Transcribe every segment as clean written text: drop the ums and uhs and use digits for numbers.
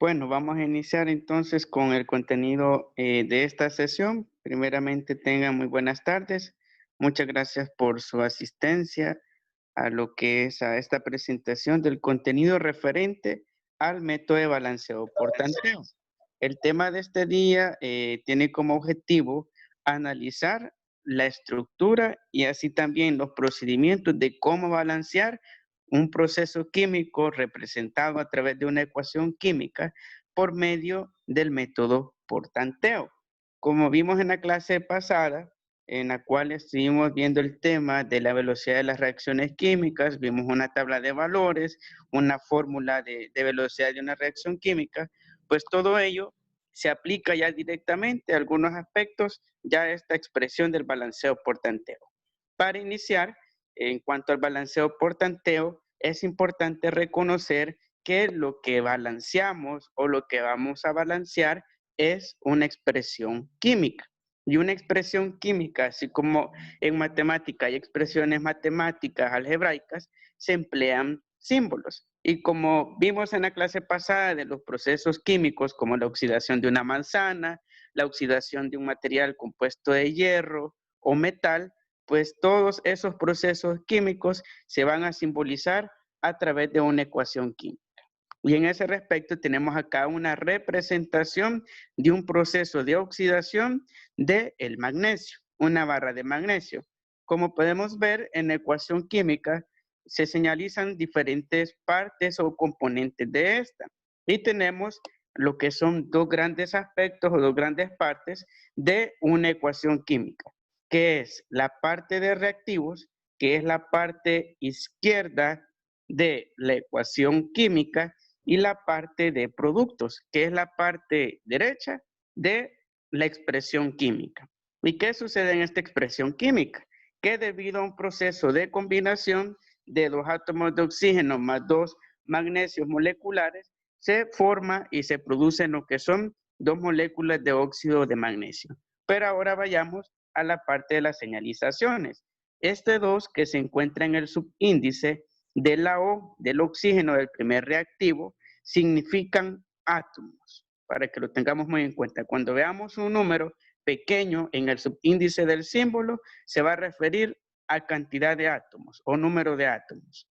Bueno, vamos a iniciar entonces con el contenido de esta sesión. Primeramente, tengan muy buenas tardes. Muchas gracias por su asistencia a lo que es a esta presentación del contenido referente al método de balanceo por tanteo. El tema de este día tiene como objetivo analizar la estructura y así también los procedimientos de cómo balancear un proceso químico representado a través de una ecuación química por medio del método por tanteo. Como vimos en la clase pasada, en la cual estuvimos viendo el tema de la velocidad de las reacciones químicas, vimos una tabla de valores, una fórmula de velocidad de una reacción química, pues todo ello se aplica ya directamente a algunos aspectos, ya esta expresión del balanceo por tanteo. Para iniciar, en cuanto al balanceo por tanteo, es importante reconocer que lo que balanceamos o lo que vamos a balancear es una expresión química. Y una expresión química, así como en matemática hay expresiones matemáticas algebraicas, se emplean símbolos. Y como vimos en la clase pasada de los procesos químicos, como la oxidación de una manzana, la oxidación de un material compuesto de hierro o metal, pues todos esos procesos químicos se van a simbolizar a través de una ecuación química. Y en ese respecto tenemos acá una representación de un proceso de oxidación del magnesio, una barra de magnesio. Como podemos ver en la ecuación química, se señalizan diferentes partes o componentes de esta. Y tenemos lo que son dos grandes aspectos o dos grandes partes de una ecuación química, que es la parte de reactivos, que es la parte izquierda de la ecuación química, y la parte de productos, que es la parte derecha de la expresión química. ¿Y qué sucede en esta expresión química? Que debido a un proceso de combinación de dos átomos de oxígeno más dos magnesios moleculares, se forma y se producen lo que son dos moléculas de óxido de magnesio. Pero ahora vayamos a la parte de las señalizaciones. Este 2 que se encuentra en el subíndice de la O, del oxígeno del primer reactivo, significan átomos, para que lo tengamos muy en cuenta. Cuando veamos un número pequeño en el subíndice del símbolo, se va a referir a cantidad de átomos o número de átomos.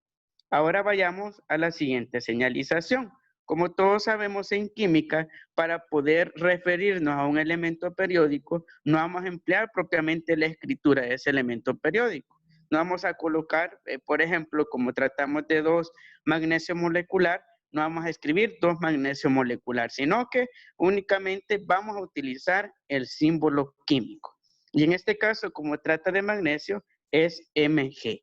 Ahora vayamos a la siguiente señalización. Como todos sabemos en química, para poder referirnos a un elemento periódico, no vamos a emplear propiamente la escritura de ese elemento periódico. No vamos a colocar, por ejemplo, como tratamos de 2 magnesio molecular, no vamos a escribir 2 magnesio molecular, sino que únicamente vamos a utilizar el símbolo químico. Y en este caso, como trata de magnesio, es Mg.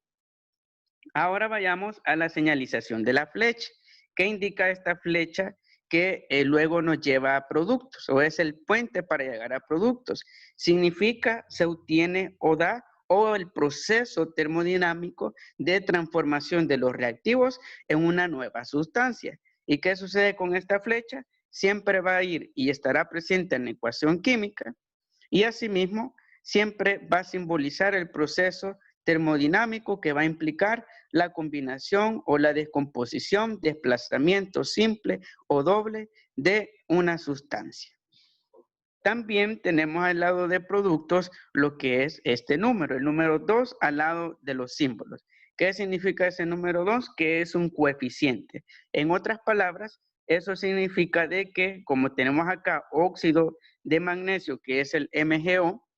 Ahora vayamos a la señalización de la flecha. ¿Qué indica esta flecha? Que luego nos lleva a productos, o es el puente para llegar a productos. Significa se obtiene o da o el proceso termodinámico de transformación de los reactivos en una nueva sustancia. ¿Y qué sucede con esta flecha? Siempre va a ir y estará presente en la ecuación química y asimismo siempre va a simbolizar el proceso termodinámico que va a implicar la combinación o la descomposición, desplazamiento simple o doble de una sustancia. También tenemos al lado de productos lo que es este número, el número 2 al lado de los símbolos. ¿Qué significa ese número 2? Que es un coeficiente. En otras palabras, eso significa de que, como tenemos acá óxido de magnesio, que es el MgO,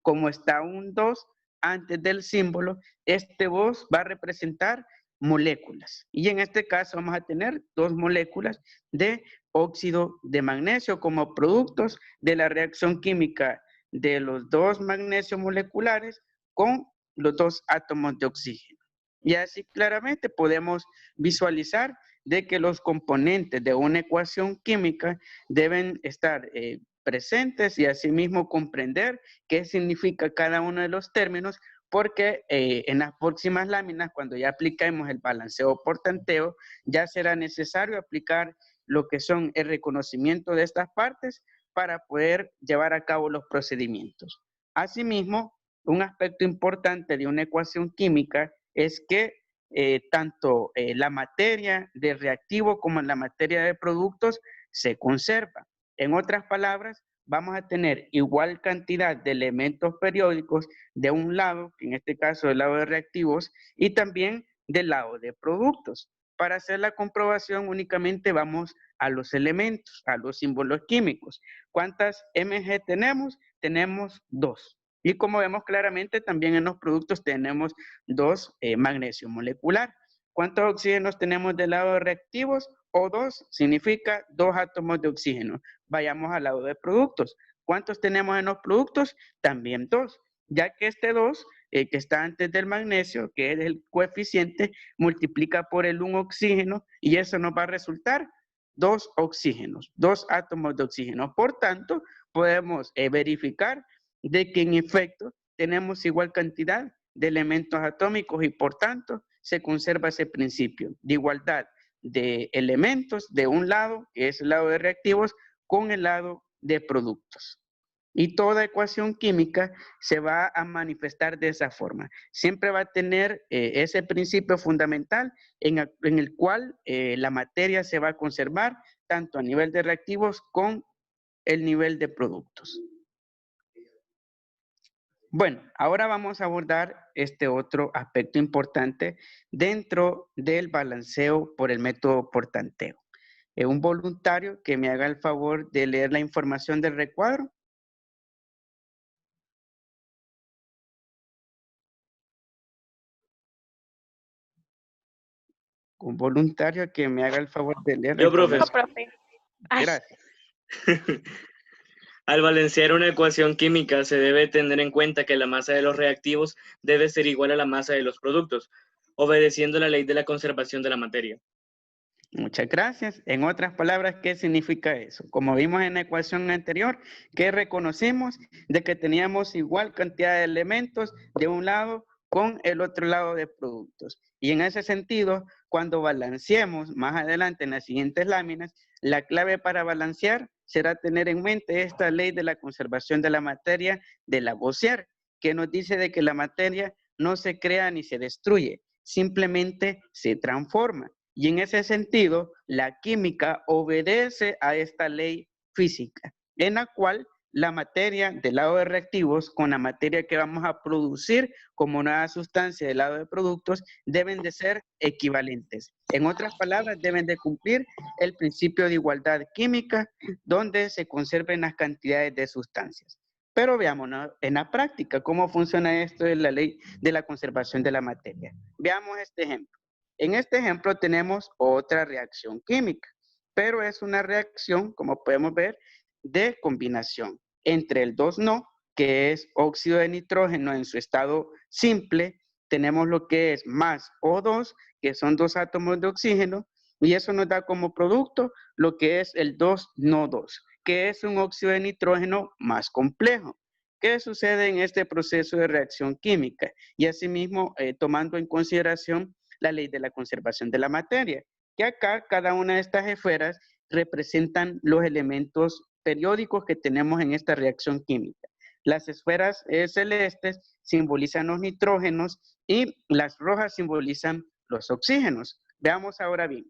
como está un 2 antes del símbolo, este 2 va a representar moléculas. Y en este caso vamos a tener 2 moléculas de óxido de magnesio como productos de la reacción química de los 2 magnesios moleculares con los 2 átomos de oxígeno. Y así claramente podemos visualizar de que los componentes de una ecuación química deben estar presentes y asimismo comprender qué significa cada uno de los términos, porque en las próximas láminas, cuando ya apliquemos el balanceo por tanteo, ya será necesario aplicar lo que son el reconocimiento de estas partes para poder llevar a cabo los procedimientos. Asimismo, un aspecto importante de una ecuación química es que tanto la materia de reactivo como la materia de productos se conserva. En otras palabras, vamos a tener igual cantidad de elementos periódicos de un lado, en este caso del lado de reactivos, y también del lado de productos. Para hacer la comprobación únicamente vamos a los elementos, a los símbolos químicos. ¿Cuántas Mg tenemos? Tenemos 2. Y como vemos claramente, también en los productos tenemos 2 magnesio molecular. ¿Cuántos oxígenos tenemos del lado de reactivos? O2 significa 2 átomos de oxígeno. Vayamos al lado de productos. ¿Cuántos tenemos en los productos? También 2, ya que este 2, que está antes del magnesio, que es el coeficiente, multiplica por el 1 oxígeno y eso nos va a resultar 2 oxígenos, 2 átomos de oxígeno. Por tanto, podemos verificar de que en efecto tenemos igual cantidad de elementos atómicos y por tanto se conserva ese principio de igualdad de elementos de un lado, que es el lado de reactivos, con el lado de productos. Y toda ecuación química se va a manifestar de esa forma. Siempre va a tener ese principio fundamental en el cual la materia se va a conservar tanto a nivel de reactivos con el nivel de productos. Bueno, ahora vamos a abordar este otro aspecto importante dentro del balanceo por el método por tanteo. Un voluntario que me haga el favor de leer la información del recuadro. Un voluntario que me haga el favor de leer la Yo, profe. información. Gracias. Al balancear una ecuación química se debe tener en cuenta que la masa de los reactivos debe ser igual a la masa de los productos, obedeciendo la ley de la conservación de la materia. Muchas gracias. En otras palabras, ¿qué significa eso? Como vimos en la ecuación anterior, que reconocimos de que teníamos igual cantidad de elementos de un lado con el otro lado de productos. Y en ese sentido, cuando balanceemos más adelante en las siguientes láminas, la clave para balancear será tener en mente esta ley de la conservación de la materia de Lavoisier, que nos dice de que la materia no se crea ni se destruye, simplemente se transforma. Y en ese sentido, la química obedece a esta ley física, en la cual la materia del lado de reactivos con la materia que vamos a producir como nueva sustancia del lado de productos deben de ser equivalentes. En otras palabras, deben de cumplir el principio de igualdad química donde se conserven las cantidades de sustancias. Pero veamos, ¿no?, en la práctica cómo funciona esto de la ley de la conservación de la materia. Veamos este ejemplo. En este ejemplo tenemos otra reacción química, pero es una reacción, como podemos ver, de combinación entre el 2-no, que es óxido de nitrógeno en su estado simple, tenemos lo que es más O2, que son 2 átomos de oxígeno, y eso nos da como producto lo que es el 2-no-2, que es un óxido de nitrógeno más complejo. ¿Qué sucede en este proceso de reacción química? Y asimismo, tomando en consideración la ley de la conservación de la materia, que acá cada una de estas esferas representan los elementos periódicos que tenemos en esta reacción química. Las esferas celestes simbolizan los nitrógenos y las rojas simbolizan los oxígenos. Veamos ahora bien,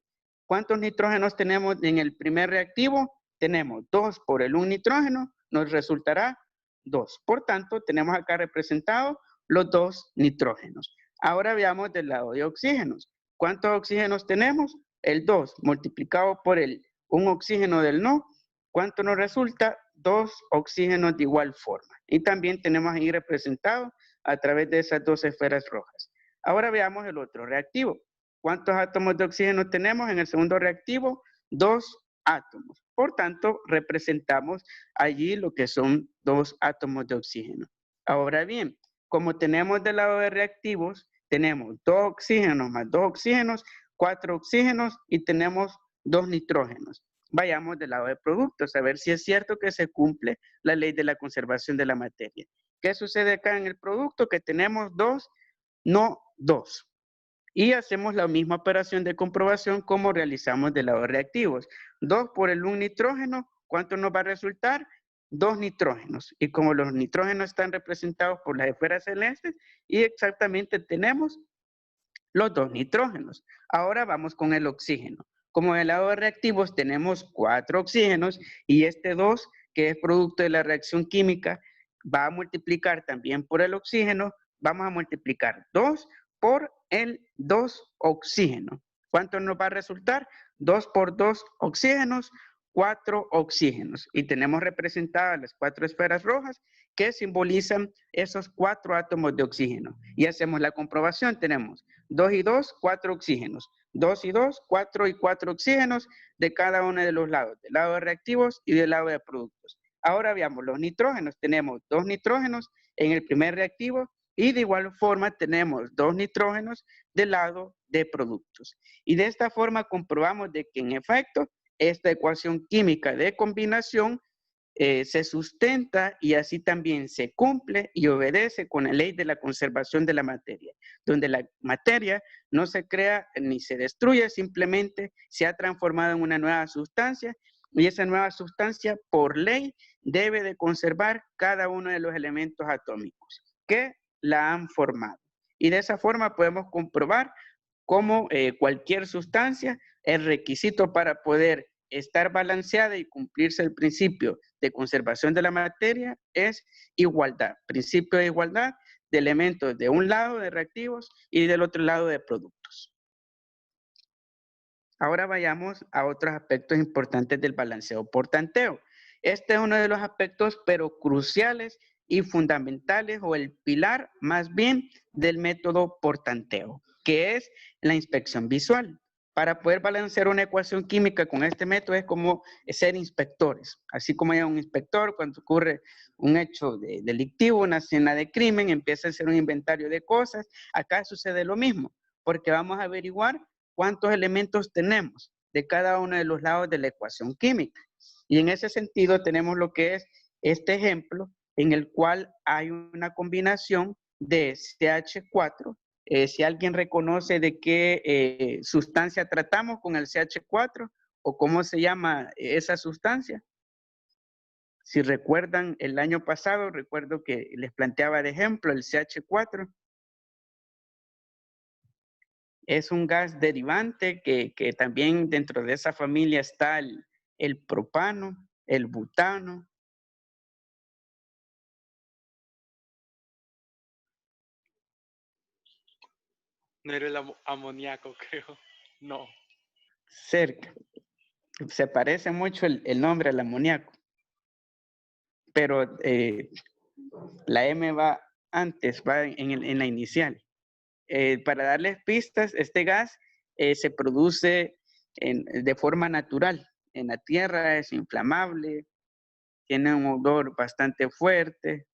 ¿cuántos nitrógenos tenemos en el primer reactivo? Tenemos 2 por el 1 nitrógeno, nos resultará 2. Por tanto, tenemos acá representados los 2 nitrógenos. Ahora veamos del lado de oxígenos. ¿Cuántos oxígenos tenemos? El 2 multiplicado por el 1 oxígeno del no. ¿Cuánto nos resulta? 2 oxígenos de igual forma. Y también tenemos ahí representado a través de esas 2 esferas rojas. Ahora veamos el otro reactivo. ¿Cuántos átomos de oxígeno tenemos en el segundo reactivo? 2 átomos. Por tanto, representamos allí lo que son 2 átomos de oxígeno. Ahora bien, como tenemos del lado de reactivos, tenemos 2 oxígenos más 2 oxígenos, 4 oxígenos y tenemos 2 nitrógenos. Vayamos del lado de productos a ver si es cierto que se cumple la ley de la conservación de la materia. ¿Qué sucede acá en el producto? Que tenemos 2, no 2. Y hacemos la misma operación de comprobación como realizamos del lado de reactivos. 2 por el 1 nitrógeno, ¿cuánto nos va a resultar? 2 nitrógenos. Y como los nitrógenos están representados por las esferas celestes, y exactamente tenemos los 2 nitrógenos. Ahora vamos con el oxígeno. Como en el lado de reactivos tenemos 4 oxígenos y este 2, que es producto de la reacción química, va a multiplicar también por el oxígeno. Vamos a multiplicar 2 por el 2 oxígeno. ¿Cuánto nos va a resultar? 2 por 2 oxígenos, 4 oxígenos. Y tenemos representadas las 4 esferas rojas que simbolizan esos 4 átomos de oxígeno. Y hacemos la comprobación. Tenemos 2 y 2, 4 oxígenos. 2 y 2, 4 y 4 oxígenos de cada uno de los lados, del lado de reactivos y del lado de productos. Ahora veamos los nitrógenos. Tenemos 2 nitrógenos en el primer reactivo y de igual forma tenemos 2 nitrógenos del lado de productos. Y de esta forma comprobamos de que en efecto esta ecuación química de combinación se sustenta y así también se cumple y obedece con la ley de la conservación de la materia, donde la materia no se crea ni se destruye, simplemente se ha transformado en una nueva sustancia y esa nueva sustancia por ley debe de conservar cada uno de los elementos atómicos que la han formado. Y de esa forma podemos comprobar cómo cualquier sustancia, el requisito para poder estar balanceada y cumplirse el principio de conservación de la materia es igualdad. Principio de igualdad de elementos de un lado de reactivos y del otro lado de productos. Ahora vayamos a otros aspectos importantes del balanceo por tanteo. Este es uno de los aspectos pero cruciales y fundamentales o el pilar más bien del método por tanteo, que es la inspección visual. Para poder balancear una ecuación química con este método es como ser inspectores. Así como hay un inspector cuando ocurre un hecho delictivo, una escena de crimen, empieza a hacer un inventario de cosas. Acá sucede lo mismo, porque vamos a averiguar cuántos elementos tenemos de cada uno de los lados de la ecuación química. Y en ese sentido tenemos lo que es este ejemplo en el cual hay una combinación de CH4. Si alguien reconoce de qué sustancia tratamos con el CH4 o cómo se llama esa sustancia. Si recuerdan el año pasado, recuerdo que les planteaba de ejemplo el CH4. Es un gas derivante que también dentro de esa familia está el propano, el butano. No era el amoníaco, creo. No. Cerca. Se parece mucho el nombre al amoníaco. Pero la M va antes, va en la inicial. Para darles pistas, este gas se produce de forma natural. En la tierra es inflamable, tiene un olor bastante fuerte,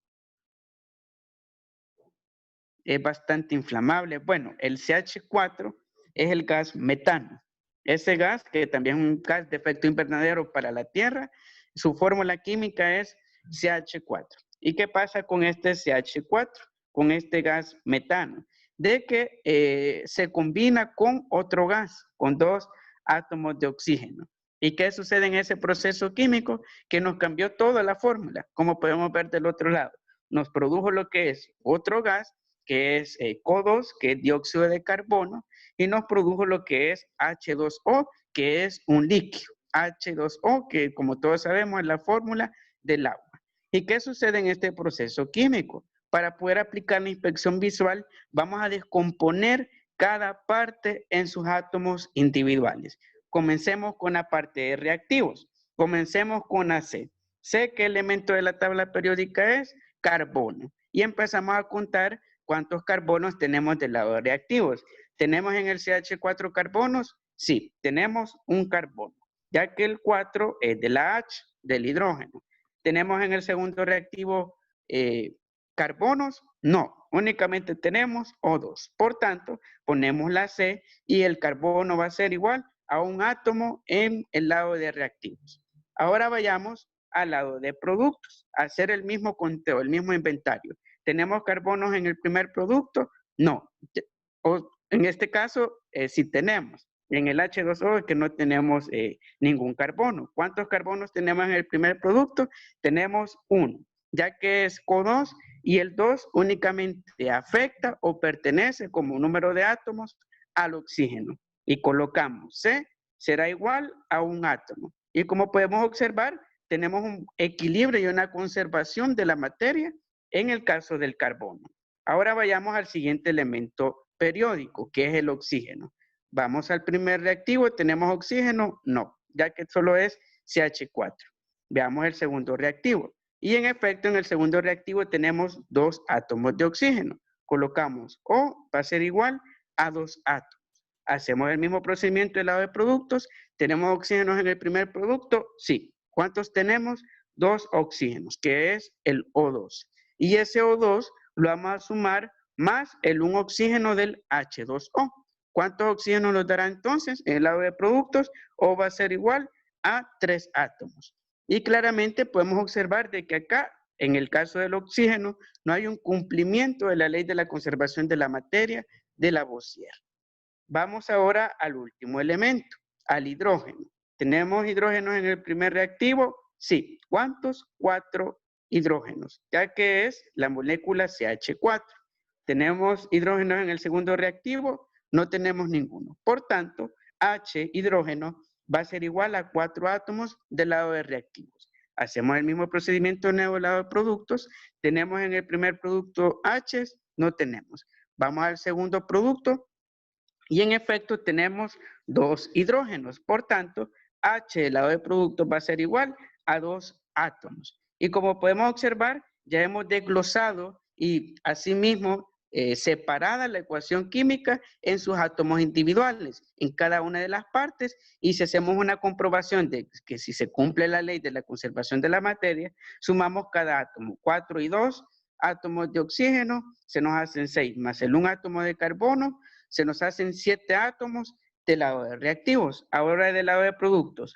es bastante inflamable. Bueno, el CH4 es el gas metano. Ese gas, que también es un gas de efecto invernadero para la tierra, su fórmula química es CH4. ¿Y qué pasa con este CH4? Con este gas metano. De que se combina con otro gas, con 2 átomos de oxígeno. ¿Y qué sucede en ese proceso químico? Que nos cambió toda la fórmula, como podemos ver del otro lado. Nos produjo lo que es otro gas, que es CO2, que es dióxido de carbono, y nos produjo lo que es H2O, que es un líquido. H2O, que como todos sabemos es la fórmula del agua. ¿Y qué sucede en este proceso químico? Para poder aplicar la inspección visual, vamos a descomponer cada parte en sus átomos individuales. Comencemos con la parte de reactivos. Comencemos con AC. C, ¿qué elemento de la tabla periódica es? Carbono. Y empezamos a contar cuántos carbonos tenemos del lado de reactivos. ¿Tenemos en el CH4 carbonos? Sí, tenemos un carbono, ya que el 4 es de la H, del hidrógeno. ¿Tenemos en el segundo reactivo carbonos? No, únicamente tenemos O2. Por tanto, ponemos la C y el carbono va a ser igual a un átomo en el lado de reactivos. Ahora vayamos al lado de productos, hacer el mismo conteo, el mismo inventario. ¿Tenemos carbonos en el primer producto? No. O en este caso, sí tenemos. En el H2O es que no tenemos ningún carbono. ¿Cuántos carbonos tenemos en el primer producto? Tenemos 1, ya que es CO2 y el 2 únicamente afecta o pertenece como número de átomos al oxígeno. Y colocamos C será igual a un átomo. Y como podemos observar, tenemos un equilibrio y una conservación de la materia en el caso del carbono. Ahora vayamos al siguiente elemento periódico, que es el oxígeno. Vamos al primer reactivo, ¿tenemos oxígeno? No, ya que solo es CH4. Veamos el segundo reactivo. Y en efecto, en el segundo reactivo tenemos 2 átomos de oxígeno. Colocamos O, va a ser igual a 2 átomos. Hacemos el mismo procedimiento del lado de productos. ¿Tenemos oxígenos en el primer producto? Sí. ¿Cuántos tenemos? 2 oxígenos, que es el O2. Y ese O2 lo vamos a sumar más el 1 oxígeno del H2O. ¿Cuántos oxígenos nos dará entonces en el lado de productos? O va a ser igual a 3 átomos. Y claramente podemos observar de que acá, en el caso del oxígeno, no hay un cumplimiento de la ley de la conservación de la materia de Lavoisier. Vamos ahora al último elemento, al hidrógeno. ¿Tenemos hidrógenos en el primer reactivo? Sí. ¿Cuántos? 4 hidrógenos, ya que es la molécula CH4. ¿Tenemos hidrógenos en el segundo reactivo? No tenemos ninguno. Por tanto, H, hidrógeno, va a ser igual a 4 átomos del lado de reactivos. Hacemos el mismo procedimiento nuevo del lado de productos. ¿Tenemos en el primer producto H? No tenemos. Vamos al segundo producto. Y en efecto tenemos 2 hidrógenos. Por tanto, H del lado de producto va a ser igual a 2 átomos. Y como podemos observar, ya hemos desglosado y asimismo separada la ecuación química en sus átomos individuales, en cada una de las partes. Y si hacemos una comprobación de que si se cumple la ley de la conservación de la materia, sumamos cada átomo. 4 y 2 átomos de oxígeno, se nos hacen 6, más el 1 átomo de carbono, se nos hacen 7 átomos del lado de reactivos. Ahora del lado de productos,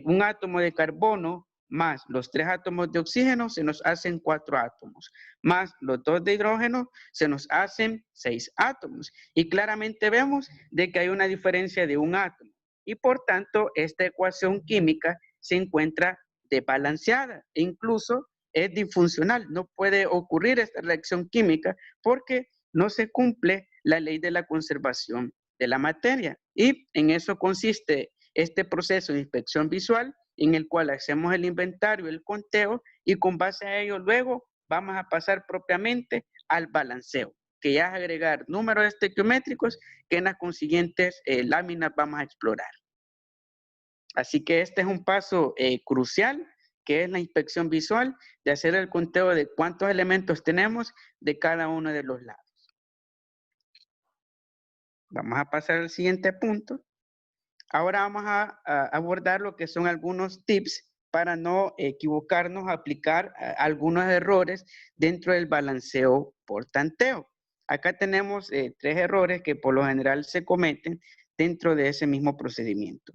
un átomo de carbono más los 3 átomos de oxígeno se nos hacen 4 átomos, más los 2 de hidrógeno se nos hacen 6 átomos. Y claramente vemos de que hay una diferencia de un átomo. Y por tanto, esta ecuación química se encuentra desbalanceada e incluso es disfuncional. No puede ocurrir esta reacción química porque no se cumple la ley de la conservación de la materia. Y en eso consiste este proceso de inspección visual en el cual hacemos el inventario, el conteo y con base a ello luego vamos a pasar propiamente al balanceo, que ya es agregar números estequiométricos que en las consiguientes láminas vamos a explorar. Así que este es un paso crucial, que es la inspección visual, de hacer el conteo de cuántos elementos tenemos de cada uno de los lados. Vamos a pasar al siguiente punto. Ahora vamos a abordar lo que son algunos tips para no equivocarnos, aplicar algunos errores dentro del balanceo por tanteo. Acá tenemos 3 errores que por lo general se cometen dentro de ese mismo procedimiento.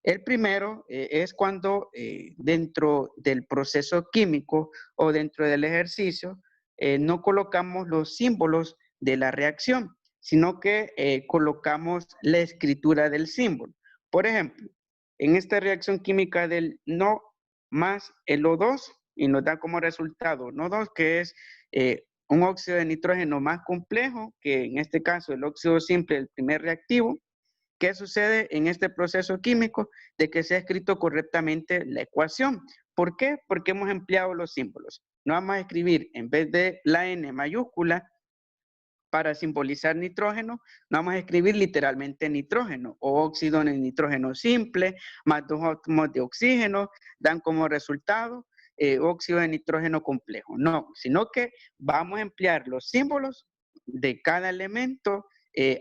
El primero es cuando dentro del proceso químico o dentro del ejercicio no colocamos los símbolos de la reacción, sino que colocamos la escritura del símbolo. Por ejemplo, en esta reacción química del NO más el O2 y nos da como resultado NO2, que es un óxido de nitrógeno más complejo, que en este caso el óxido simple del primer reactivo. ¿Qué sucede en este proceso químico? De que se ha escrito correctamente la ecuación. ¿Por qué? Porque hemos empleado los símbolos. No vamos a escribir, en vez de la N mayúscula, para simbolizar nitrógeno, vamos a escribir literalmente nitrógeno o óxido de nitrógeno simple más 2 átomos de oxígeno dan como resultado óxido de nitrógeno complejo. No, sino que vamos a emplear los símbolos de cada elemento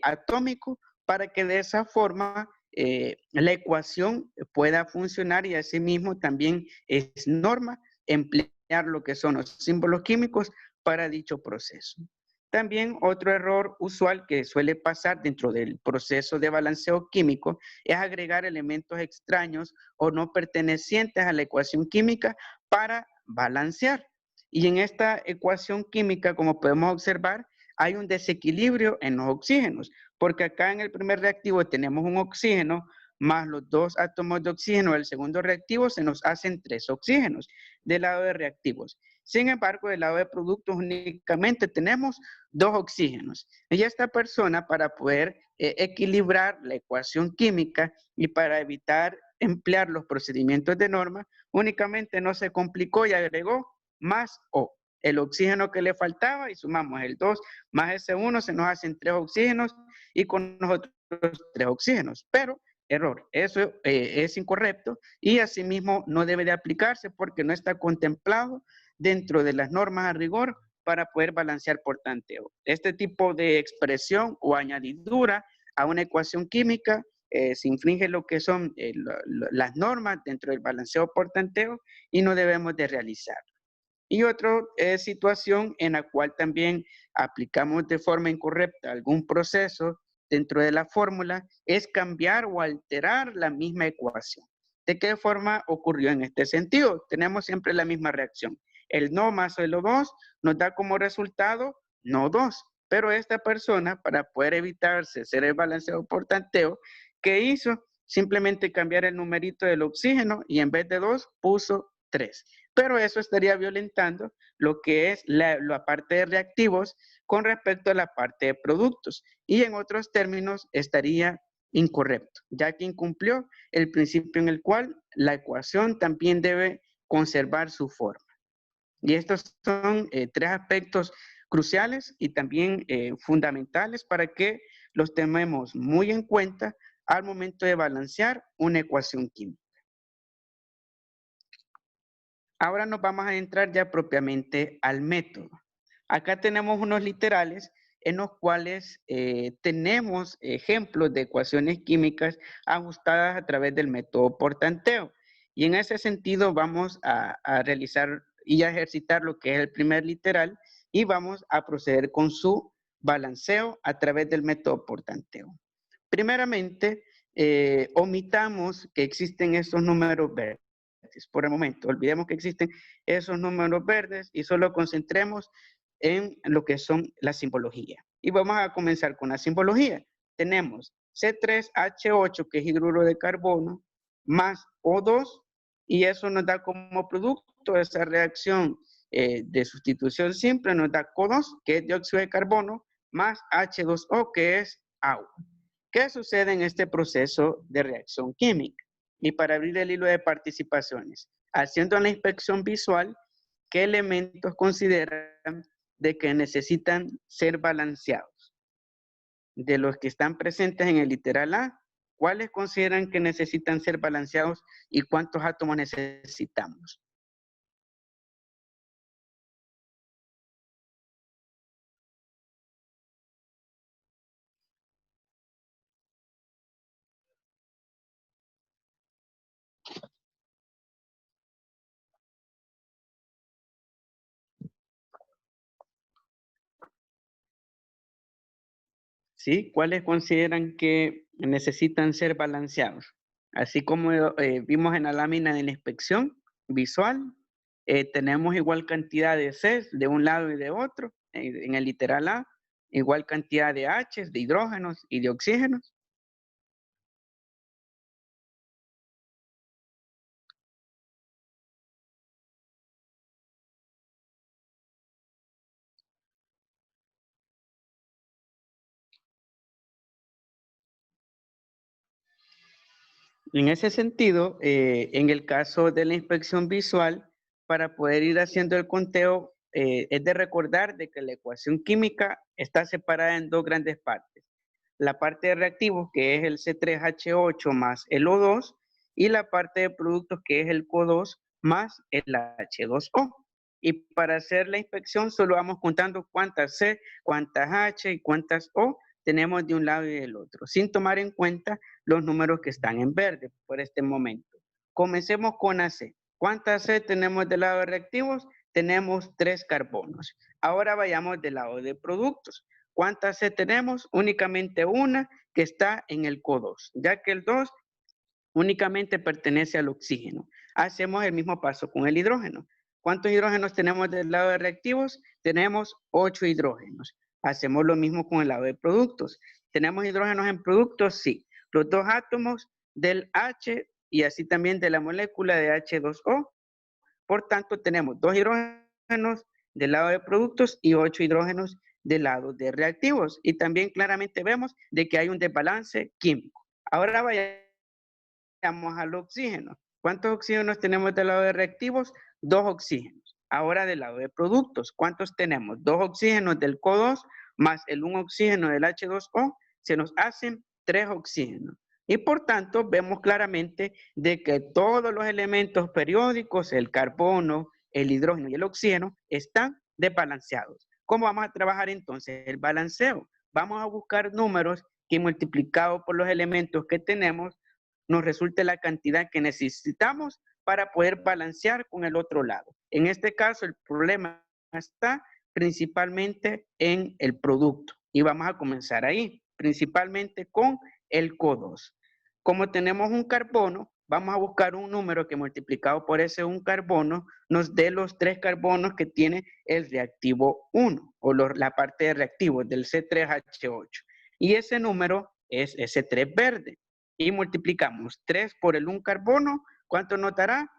atómico para que de esa forma la ecuación pueda funcionar y asimismo también es norma emplear lo que son los símbolos químicos para dicho proceso. También otro error usual que suele pasar dentro del proceso de balanceo químico es agregar elementos extraños o no pertenecientes a la ecuación química para balancear. Y en esta ecuación química, como podemos observar, hay un desequilibrio en los oxígenos, porque acá en el primer reactivo tenemos un oxígeno más los 2 átomos de oxígeno del segundo reactivo se nos hacen 3 oxígenos del lado de reactivos. Sin embargo, del lado de productos únicamente tenemos 2 oxígenos. Y esta persona, para poder equilibrar la ecuación química y para evitar emplear los procedimientos de norma, únicamente no se complicó y agregó más O. El oxígeno que le faltaba y sumamos el 2 más ese 1, se nos hacen 3 oxígenos y con nosotros 3 oxígenos. Pero, error, eso es incorrecto y asimismo no debe de aplicarse porque no está contemplado dentro de las normas a rigor para poder balancear por tanteo. Este tipo de expresión o añadidura a una ecuación química se infringe lo que son las normas dentro del balanceo por tanteo y no debemos de realizar. Y otra situación en la cual también aplicamos de forma incorrecta algún proceso dentro de la fórmula es cambiar o alterar la misma ecuación. ¿De qué forma ocurrió en este sentido? Tenemos siempre la misma reacción. El no más el O2 nos da como resultado no 2. Pero esta persona, para poder evitarse hacer el balanceo por tanteo, ¿qué hizo? Simplemente cambiar el numerito del oxígeno y en vez de 2 puso 3. Pero eso estaría violentando lo que es la parte de reactivos con respecto a la parte de productos. Y en otros términos estaría incorrecto, ya que incumplió el principio en el cual la ecuación también debe conservar su forma. Y estos son 3 aspectos cruciales y también fundamentales para que los tomemos muy en cuenta al momento de balancear una ecuación química. Ahora nos vamos a entrar ya propiamente al método. Acá tenemos unos literales en los cuales tenemos ejemplos de ecuaciones químicas ajustadas a través del método por tanteo. Y en ese sentido vamos a realizar y a ejercitar lo que es el primer literal y vamos a proceder con su balanceo a través del método por tanteo. Primeramente, omitamos que existen estos números verdes. Por el momento, olvidemos que existen esos números verdes y solo concentremos en lo que son la simbología. Y vamos a comenzar con la simbología. Tenemos C3H8, que es hidruro de carbono, más O2, y eso nos da como producto esa reacción de sustitución simple, nos da CO2, que es dióxido de carbono, más H2O, que es agua. ¿Qué sucede en este proceso de reacción química? Y para abrir el hilo de participaciones, haciendo la inspección visual, ¿qué elementos consideran de que necesitan ser balanceados? De los que están presentes en el literal A, ¿cuáles consideran que necesitan ser balanceados y cuántos átomos necesitamos? ¿Sí? ¿Cuáles consideran que necesitan ser balanceados? Así como vimos en la lámina de la inspección visual, tenemos igual cantidad de Cs de un lado y de otro, en el literal A, igual cantidad de Hs, de hidrógenos y de oxígenos. En ese sentido, en el caso de la inspección visual, para poder ir haciendo el conteo, es de recordar de que la ecuación química está separada en 2 grandes partes. La parte de reactivos, que es el C3H8 más el O2, y la parte de productos, que es el CO2 más el H2O. Y para hacer la inspección solo vamos contando cuántas C, cuántas H y cuántas O tenemos de un lado y del otro, sin tomar en cuenta los números que están en verde por este momento. Comencemos con AC. ¿Cuántas C tenemos del lado de reactivos? Tenemos 3 carbonos. Ahora vayamos del lado de productos. ¿Cuántas C tenemos? Únicamente una que está en el CO2, ya que el 2 únicamente pertenece al oxígeno. Hacemos el mismo paso con el hidrógeno. ¿Cuántos hidrógenos tenemos del lado de reactivos? Tenemos 8 hidrógenos. Hacemos lo mismo con el lado de productos. ¿Tenemos hidrógenos en productos? Sí. Los 2 átomos del H y así también de la molécula de H2O. Por tanto, tenemos 2 hidrógenos del lado de productos y 8 hidrógenos del lado de reactivos. Y también claramente vemos de que hay un desbalance químico. Ahora vayamos al oxígeno. ¿Cuántos oxígenos tenemos del lado de reactivos? 2 oxígenos. Ahora del lado de productos, ¿cuántos tenemos? 2 oxígenos del CO2 más el 1 oxígeno del H2O, se nos hacen 3 oxígenos. Y por tanto, vemos claramente de que todos los elementos periódicos, el carbono, el hidrógeno y el oxígeno, están desbalanceados. ¿Cómo vamos a trabajar entonces el balanceo? Vamos a buscar números que multiplicados por los elementos que tenemos, nos resulte la cantidad que necesitamos para poder balancear con el otro lado. En este caso, el problema está principalmente en el producto. Y vamos a comenzar ahí, principalmente con el CO2. Como tenemos un carbono, vamos a buscar un número que multiplicado por ese un carbono nos dé los 3 carbonos que tiene el reactivo 1 o la parte de reactivos del C3H8. Y ese número es ese 3 verde. Y multiplicamos 3 por el 1 carbono, ¿cuánto nos dará?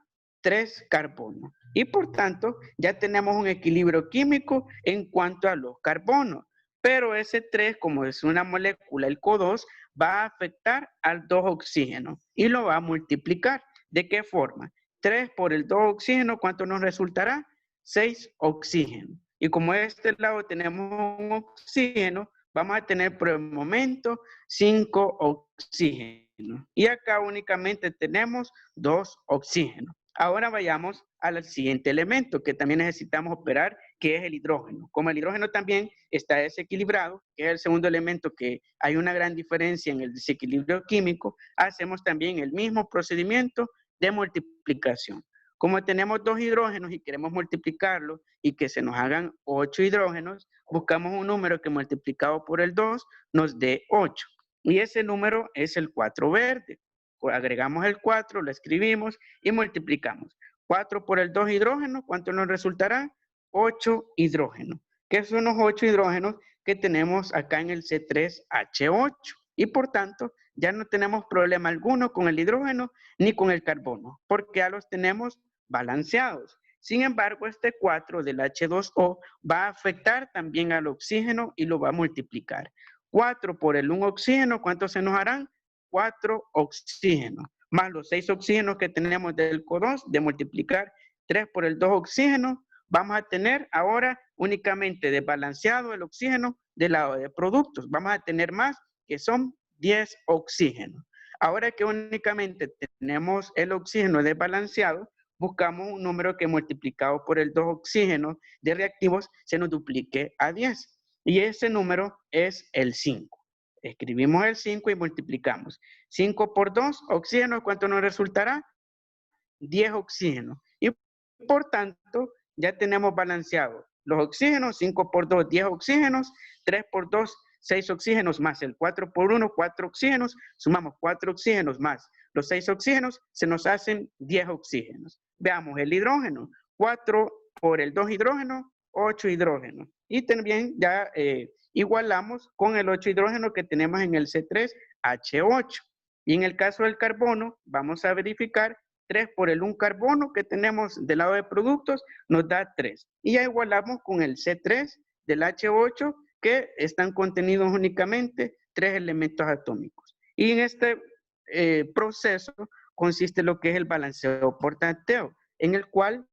3 carbonos. Y por tanto, ya tenemos un equilibrio químico en cuanto a los carbonos. Pero ese 3, como es una molécula, el CO2, va a afectar al 2 oxígeno y lo va a multiplicar. ¿De qué forma? 3 por el 2 oxígeno, ¿cuánto nos resultará? 6 oxígenos. Y como de este lado tenemos un oxígeno, vamos a tener por el momento 5 oxígenos. Y acá únicamente tenemos 2 oxígenos. Ahora vayamos al siguiente elemento que también necesitamos operar, que es el hidrógeno. Como el hidrógeno también está desequilibrado, que es el segundo elemento que hay una gran diferencia en el desequilibrio químico, hacemos también el mismo procedimiento de multiplicación. Como tenemos 2 hidrógenos y queremos multiplicarlo y que se nos hagan 8 hidrógenos, buscamos un número que multiplicado por el 2 nos dé 8. Y ese número es el 4 verde. Agregamos el 4, lo escribimos y multiplicamos. 4 por el 2 hidrógenos, ¿cuánto nos resultará? 8 hidrógenos. ¿Qué son los 8 hidrógenos que tenemos acá en el C3H8? Y por tanto, ya no tenemos problema alguno con el hidrógeno ni con el carbono, porque ya los tenemos balanceados. Sin embargo, este 4 del H2O va a afectar también al oxígeno y lo va a multiplicar. 4 por el 1 oxígeno, ¿cuántos se nos harán? 4 oxígenos, más los 6 oxígenos que tenemos del CO2, de multiplicar 3 por el 2 oxígenos, vamos a tener ahora únicamente desbalanceado el oxígeno del lado de productos. Vamos a tener más, que son 10 oxígenos. Ahora que únicamente tenemos el oxígeno desbalanceado, buscamos un número que multiplicado por el 2 oxígenos de reactivos se nos duplique a 10. Y ese número es el 5. Escribimos el 5 y multiplicamos. 5 por 2 oxígenos, ¿cuánto nos resultará? 10 oxígenos. Y por tanto, ya tenemos balanceado los oxígenos, 5 por 2, 10 oxígenos, 3 por 2, 6 oxígenos, más el 4 por 1, 4 oxígenos, sumamos 4 oxígenos más los 6 oxígenos, se nos hacen 10 oxígenos. Veamos el hidrógeno, 4 por el 2 hidrógeno, 8 hidrógenos. Y también ya igualamos con el 8 hidrógeno que tenemos en el C3H8. Y en el caso del carbono, vamos a verificar 3 por el 1 carbono que tenemos del lado de productos, nos da 3. Y ya igualamos con el C3 del H8, que están contenidos únicamente 3 elementos atómicos. Y en este proceso consiste lo que es el balanceo por tanteo, en el cual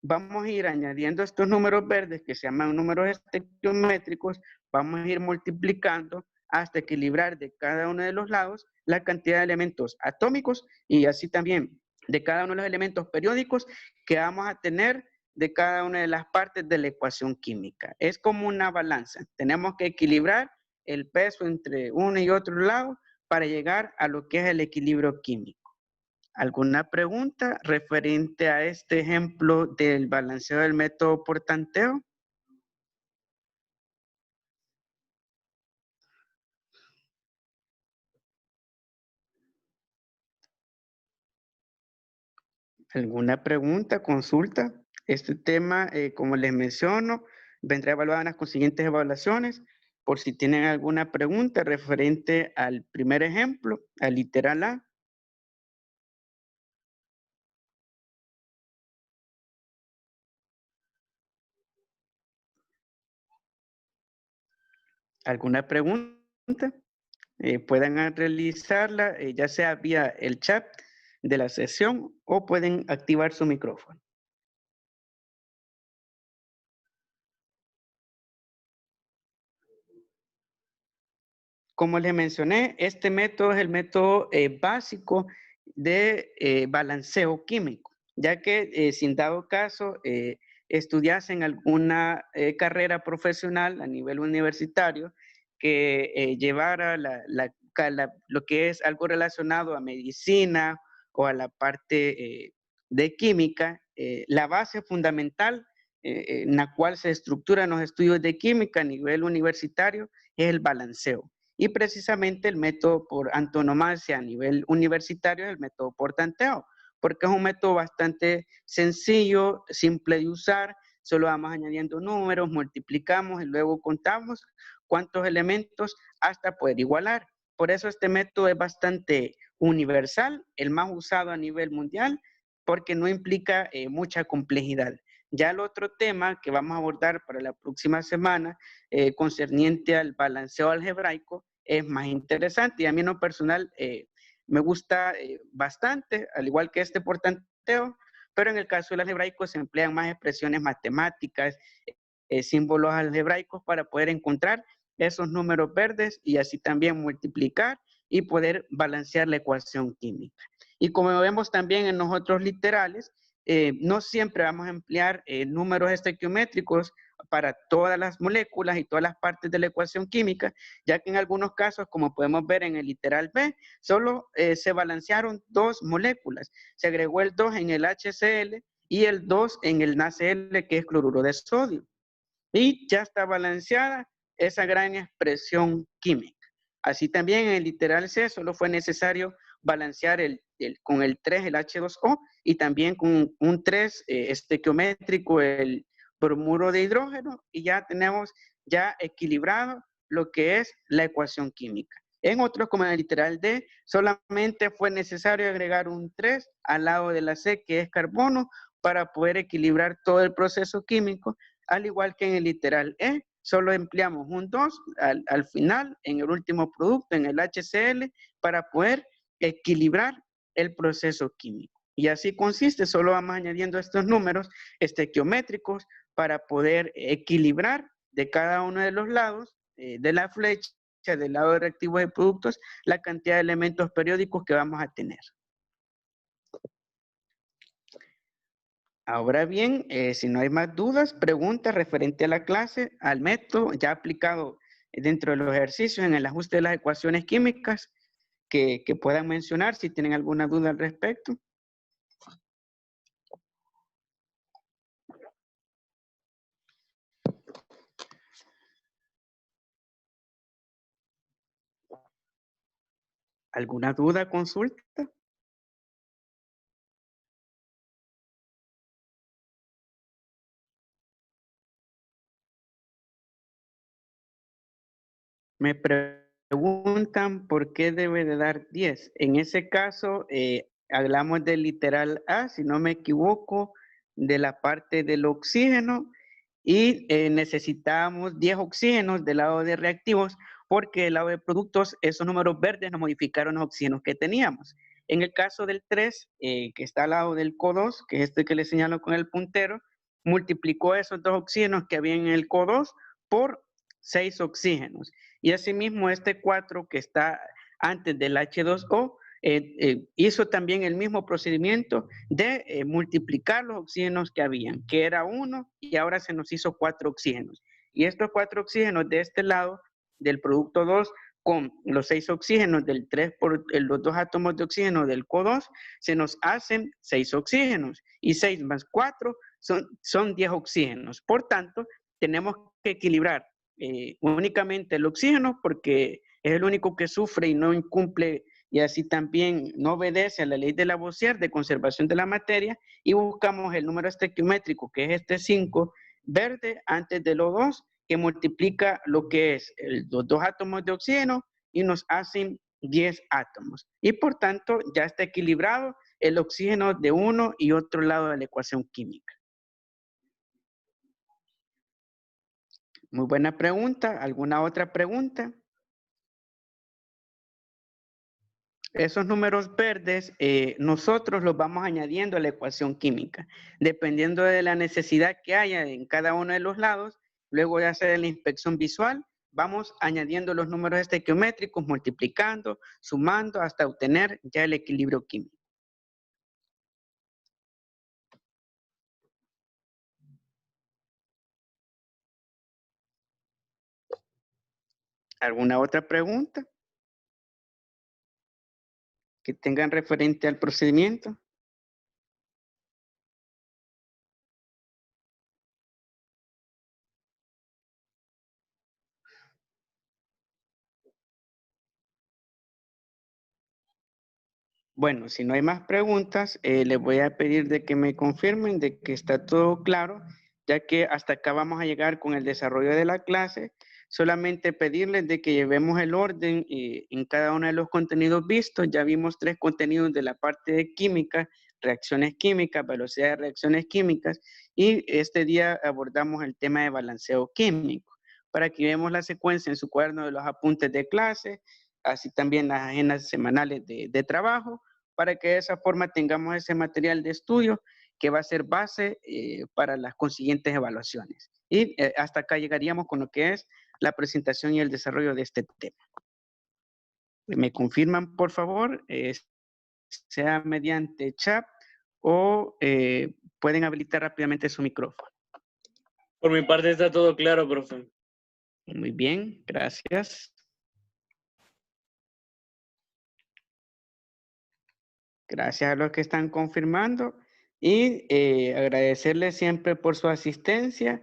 vamos a ir añadiendo estos números verdes que se llaman números estequiométricos, vamos a ir multiplicando hasta equilibrar de cada uno de los lados la cantidad de elementos atómicos y así también de cada uno de los elementos periódicos que vamos a tener de cada una de las partes de la ecuación química. Es como una balanza. Tenemos que equilibrar el peso entre uno y otro lado para llegar a lo que es el equilibrio químico. ¿Alguna pregunta referente a este ejemplo del balanceo del método por tanteo? ¿Alguna pregunta, consulta? Este tema, como les menciono, vendrá evaluado en las consiguientes evaluaciones. Por si tienen alguna pregunta referente al primer ejemplo, al literal A. ¿Alguna pregunta? Puedan realizarla ya sea vía el chat de la sesión o pueden activar su micrófono. Como les mencioné, este método es el método básico de balanceo químico, ya que si en dado caso estudiasen alguna carrera profesional a nivel universitario que llevara lo que es algo relacionado a medicina o a la parte de química, la base fundamental en la cual se estructuran los estudios de química a nivel universitario es el balanceo. Y precisamente el método por antonomasia a nivel universitario es el método por tanteo, porque es un método bastante sencillo, simple de usar, solo vamos añadiendo números, multiplicamos y luego contamos cuántos elementos hasta poder igualar. Por eso este método es bastante universal, el más usado a nivel mundial, porque no implica mucha complejidad. Ya el otro tema que vamos a abordar para la próxima semana, concerniente al balanceo algebraico, es más interesante y a mí en lo personal me gusta bastante, al igual que este por tanteo, pero en el caso del algebraico se emplean más expresiones matemáticas, símbolos algebraicos para poder encontrar esos números verdes y así también multiplicar y poder balancear la ecuación química. Y como vemos también en los otros literales, no siempre vamos a emplear números estequiométricos para todas las moléculas y todas las partes de la ecuación química, ya que en algunos casos, como podemos ver en el literal B, solo se balancearon 2 moléculas. Se agregó el 2 en el HCl y el 2 en el NaCl, que es cloruro de sodio. Y ya está balanceada esa gran expresión química. Así también en el literal C solo fue necesario balancear con el 3 el H2O y también con un 3 estequiométrico el bromuro de hidrógeno y ya tenemos ya equilibrado lo que es la ecuación química. En otros, como en el literal D, solamente fue necesario agregar un 3 al lado de la C, que es carbono, para poder equilibrar todo el proceso químico, al igual que en el literal E, solo empleamos un 2 al final, en el último producto, en el HCl, para poder equilibrar el proceso químico. Y así consiste, solo vamos añadiendo estos números estequiométricos para poder equilibrar de cada uno de los lados de la flecha, del lado de reactivos de productos, la cantidad de elementos periódicos que vamos a tener. Ahora bien, si no hay más dudas, preguntas referente a la clase, al método ya aplicado dentro de los ejercicios en el ajuste de las ecuaciones químicas, que puedan mencionar si tienen alguna duda al respecto. ¿Alguna duda, consulta? Me preguntan por qué debe de dar 10. En ese caso, hablamos del literal A, si no me equivoco, de la parte del oxígeno y necesitamos 10 oxígenos del lado de reactivos porque del lado de productos esos números verdes nos modificaron los oxígenos que teníamos. En el caso del 3, que está al lado del CO2, que es este que le señalo con el puntero, multiplicó esos 2 oxígenos que había en el CO2 por 6 oxígenos. Y asimismo este 4 que está antes del H2O, hizo también el mismo procedimiento de multiplicar los oxígenos que habían, que era 1 y ahora se nos hizo 4 oxígenos. Y estos 4 oxígenos de este lado del producto 2 con los 6 oxígenos del 3 por los 2 átomos de oxígeno del CO2 se nos hacen 6 oxígenos y 6 más 4 son 10 oxígenos. Por tanto, tenemos que equilibrar únicamente el oxígeno porque es el único que sufre y no incumple y así también no obedece a la ley de Lavoisier de conservación de la materia y buscamos el número estequiométrico que es este 5 verde antes del O2 que multiplica lo que es los 2 átomos de oxígeno y nos hacen 10 átomos y por tanto ya está equilibrado el oxígeno de uno y otro lado de la ecuación química. Muy buena pregunta. ¿Alguna otra pregunta? Esos números verdes, nosotros los vamos añadiendo a la ecuación química, dependiendo de la necesidad que haya en cada uno de los lados. Luego de hacer la inspección visual, vamos añadiendo los números estequiométricos, multiplicando, sumando, hasta obtener ya el equilibrio químico. ¿Alguna otra pregunta que tengan referente al procedimiento? Bueno, si no hay más preguntas, les voy a pedir de que me confirmen de que está todo claro, ya que hasta acá vamos a llegar con el desarrollo de la clase. Solamente pedirles de que llevemos el orden en cada uno de los contenidos vistos. Ya vimos 3 contenidos de la parte de química, reacciones químicas, velocidad de reacciones químicas, y este día abordamos el tema de balanceo químico. Para que veamos la secuencia en su cuaderno de los apuntes de clase, así también las agendas semanales de trabajo, para que de esa forma tengamos ese material de estudio que va a ser base para las consiguientes evaluaciones. Y hasta acá llegaríamos con lo que es la presentación y el desarrollo de este tema. ¿Me confirman, por favor? Sea mediante chat o pueden habilitar rápidamente su micrófono. Por mi parte está todo claro, profe. Muy bien, gracias. Gracias a los que están confirmando y agradecerles siempre por su asistencia.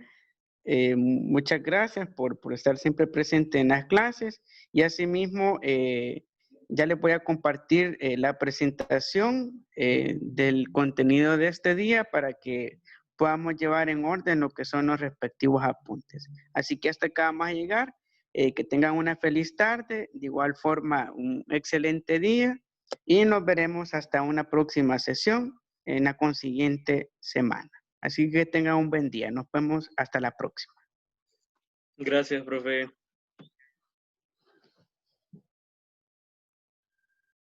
Muchas gracias por estar siempre presente en las clases y asimismo ya les voy a compartir la presentación del contenido de este día para que podamos llevar en orden lo que son los respectivos apuntes. Así que hasta acá vamos a llegar. Que tengan una feliz tarde, de igual forma un excelente día y nos veremos hasta una próxima sesión en la consiguiente semana. Así que tengan un buen día. Nos vemos hasta la próxima. Gracias, profe.